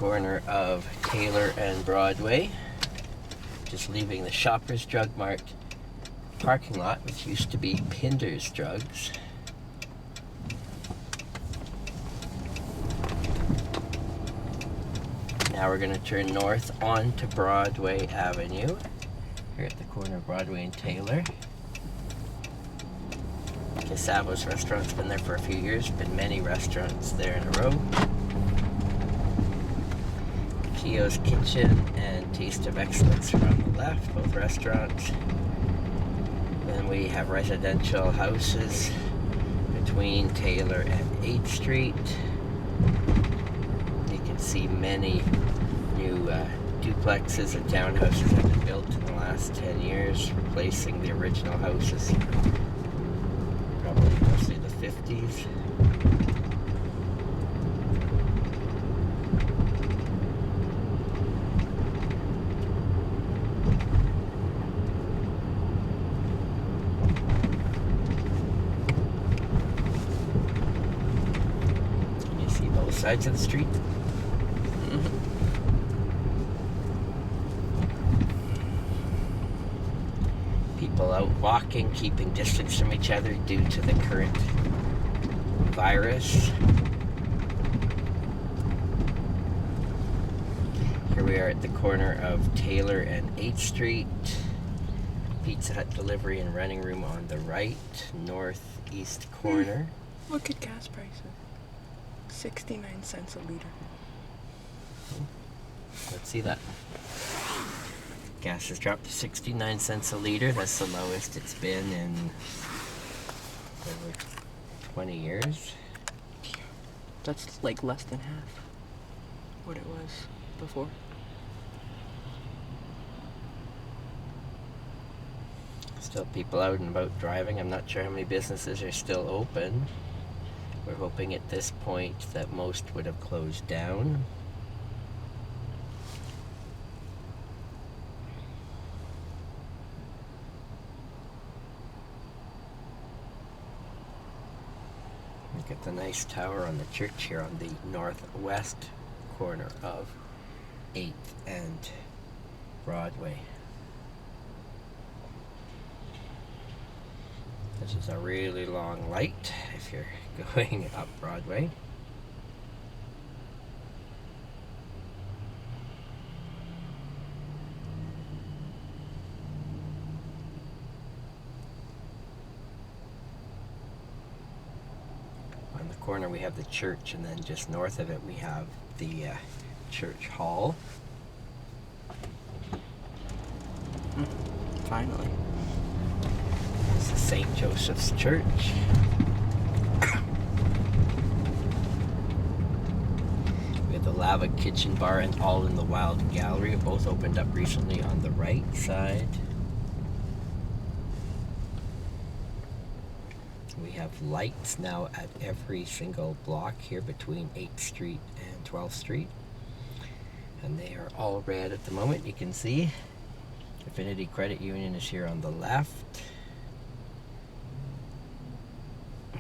corner of Taylor and Broadway. Just leaving the Shoppers Drug Mart parking lot, which used to be Pinder's Drugs. Now we're going to turn north onto Broadway Avenue. Here at the corner of Broadway and Taylor. Casavo's restaurant's been there for a few years. Been many restaurants there in a row. Kio's Kitchen and Taste of Excellence are on the left, both restaurants. Then we have residential houses between Taylor and 8th Street. You can see many new duplexes and townhouses have been built in the last 10 years, replacing the original houses. Probably mostly the 50s. Can you see both sides of the street? People out walking, keeping distance from each other due to the current virus. Here we are at the corner of Taylor and 8th Street. Pizza Hut delivery and running room on the right, northeast corner. Look at gas prices. 69 cents a liter. Let's see that. Gas has dropped to 69 cents a liter. That's the lowest it's been in over 20 years. That's like less than half what it was before. Still people out and about driving. I'm not sure how many businesses are still open. We're hoping at this point that most would have closed down. Look at the nice tower on the church here on the northwest corner of 8th and Broadway. This is a really long light if you're going up Broadway. On the corner we have the church, and then just north of it we have the church hall. Finally. This is St. Joseph's Church. We have the Lava Kitchen Bar and All in the Wild Gallery, both opened up recently on the right side. We have lights now at every single block here between 8th Street and 12th Street. And they are all red at the moment, you can see. Affinity Credit Union is here on the left.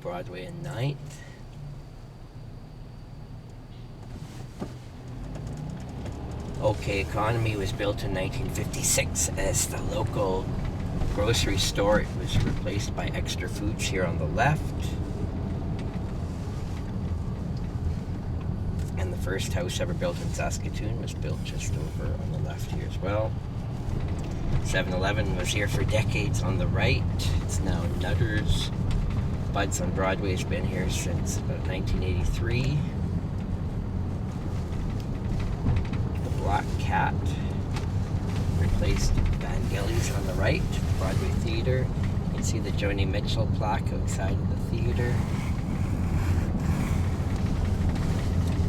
Broadway and 9th. OK Economy was built in 1956 as the local grocery store. It was replaced by Extra Foods here on the left. And the first house ever built in Saskatoon was built just over on the left here as well. 7-Eleven was here for decades on the right. It's now Nutter's. Bud's on Broadway has been here since about 1983. The Black Cat replaced Vangelis on the right. Broadway Theatre. You can see the Joni Mitchell plaque outside of the theatre.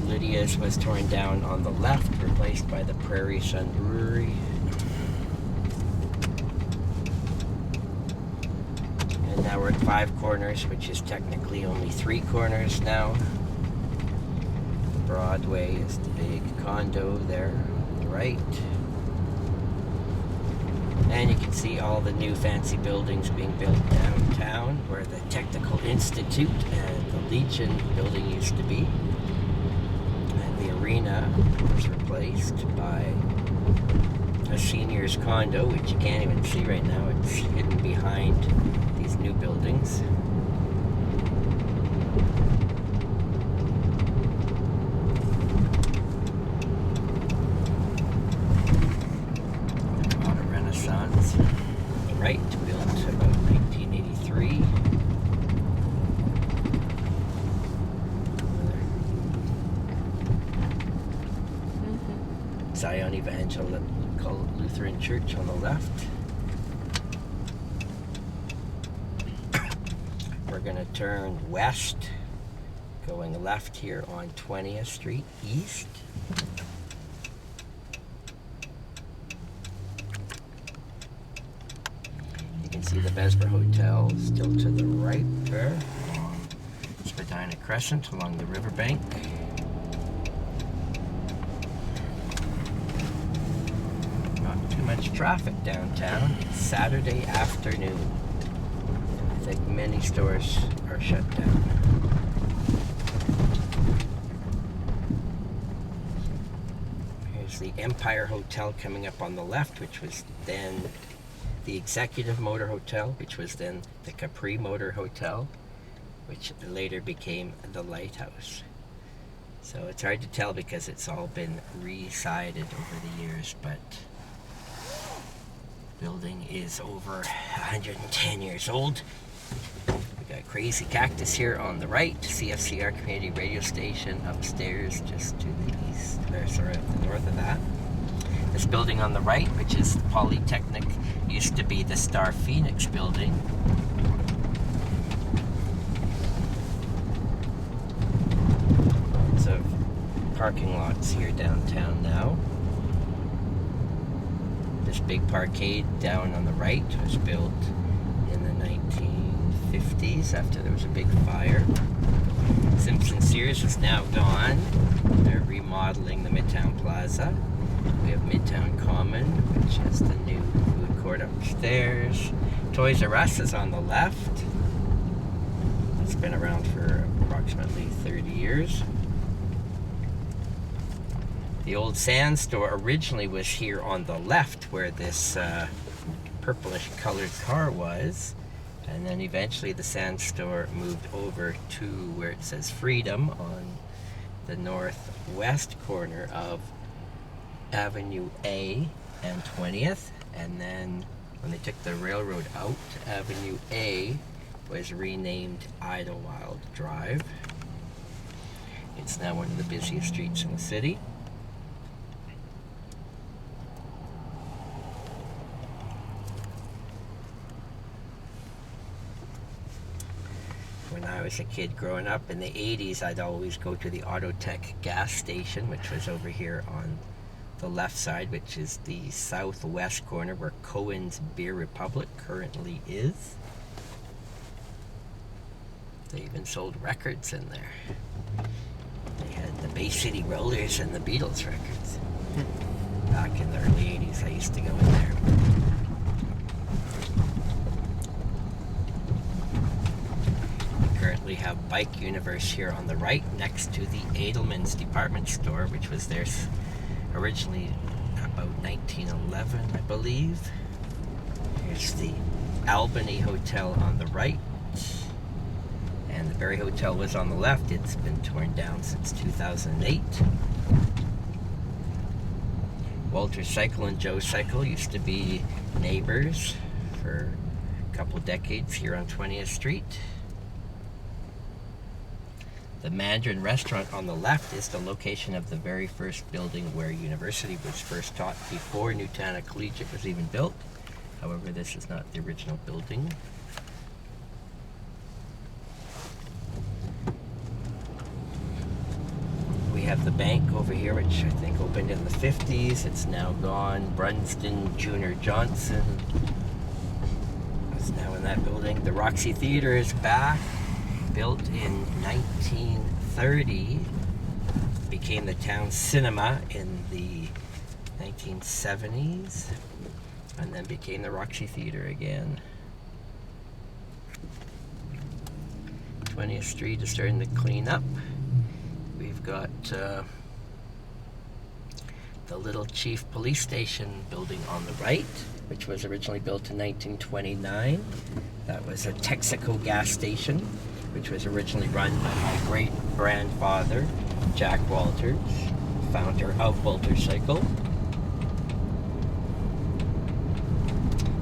Lydia's was torn down on the left, replaced by the Prairie Sun Brewery. And now we're at 5 Corners, which is technically only 3 corners now. Broadway is the big condo there on the right. And you can see all the new fancy buildings being built downtown, where the Technical Institute and the Legion building used to be. And the arena was replaced by a senior's condo, which you can't even see right now. It's hidden behind these new buildings. Auto Renaissance. Right, built about 1983. Zion Evangelical Lutheran Church on the left. We're going to turn west, going left here on 20th Street East. You can see the Besber Hotel still to the right there. Spadina Crescent along the riverbank. Much traffic downtown. It's Saturday afternoon. I think many stores are shut down. Here's the Empire Hotel coming up on the left, which was then the Executive Motor Hotel, which was then the Capri Motor Hotel, which later became the Lighthouse. So it's hard to tell because it's all been re-sided over the years, but building is over 110 years old. We got Crazy Cactus here on the right, CFCR Community Radio Station upstairs just to the east, or sorry, the north of that. This building on the right, which is the Polytechnic, used to be the Star Phoenix building. Lots of parking lots here downtown now. This big parkade down on the right was built in the 1950s after there was a big fire. Simpson Sears is now gone. They're remodeling the Midtown Plaza. We have Midtown Common, which is the new food court upstairs. Toys R Us is on the left. It's been around for approximately 30 years. The old Sand store originally was here on the left where this purplish colored car was, and then eventually the Sand store moved over to where it says Freedom on the northwest corner of Avenue A and 20th, and then when they took the railroad out, Avenue A was renamed Idlewild Drive. It's now one of the busiest streets in the city. When I was a kid growing up in the 80s, I'd always go to the Autotech gas station, which was over here on the left side, which is the southwest corner where Cohen's Beer Republic currently is. They even sold records in there. They had the Bay City Rollers and the Beatles records. Back in the early 80s, I used to go in there. We have Bike Universe here on the right next to the Edelman's department store, which was there originally about 1911, I believe. Here's the Albany Hotel on the right, and the Berry Hotel was on the left. It's been torn down since 2008. Walter Cycle and Joe Cycle used to be neighbors for a couple decades here on 20th Street. The Mandarin Restaurant on the left is the location of the very first building where university was first taught before Newtana Collegiate was even built. However, this is not the original building. We have the bank over here, which I think opened in the 50s. It's now gone. Brunston Junior Johnson is now in that building. The Roxy Theater is back. Built in 1930, became the town cinema in the 1970s, and then became the Roxy Theater again. 20th Street is starting to clean up. We've got the Little Chief Police Station building on the right, which was originally built in 1929. That was a Texaco gas station, which was originally run by my great-grandfather, Jack Walters, founder of Walters Cycle.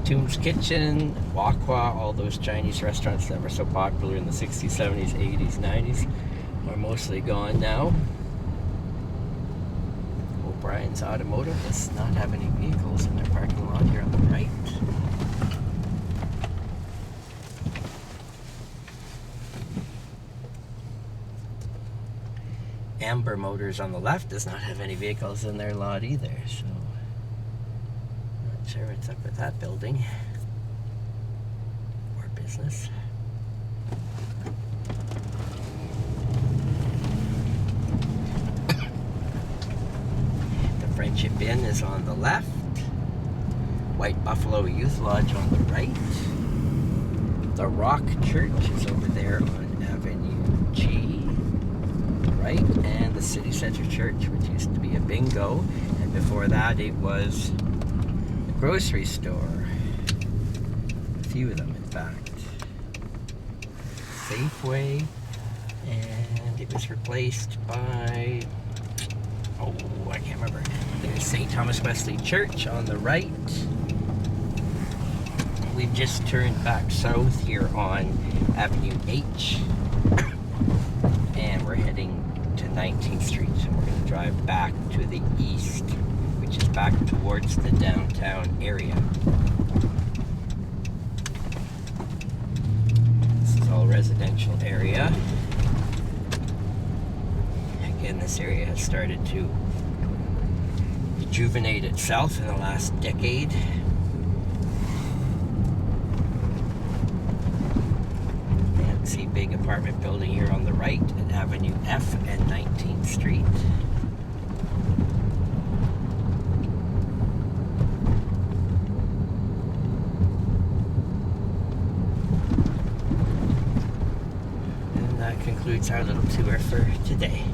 Tomb's Kitchen, Wakwa, all those Chinese restaurants that were so popular in the 60s, 70s, 80s, 90s are mostly gone now. O'Brien's Automotive does not have any vehicles in their parking lot here on the right. Amber Motors on the left does not have any vehicles in their lot either, so not sure what's up with that building or business. The Friendship Inn is on the left. White Buffalo Youth Lodge on the right. The Rock Church is over there on Avenue G. Right, and the City Center Church, which used to be a bingo, and before that it was a grocery store. A few of them, in fact. Safeway, and it was replaced by, oh, I can't remember. There's St. Thomas Wesley Church on the right. We've just turned back south here on Avenue H, and we're heading to 19th Street, and we're going to drive back to the east, which is back towards the downtown area. This is all residential area. Again, this area has started to rejuvenate itself in the last decade. See big apartment building here on the right at Avenue F and 19th Street. And that concludes our little tour for today.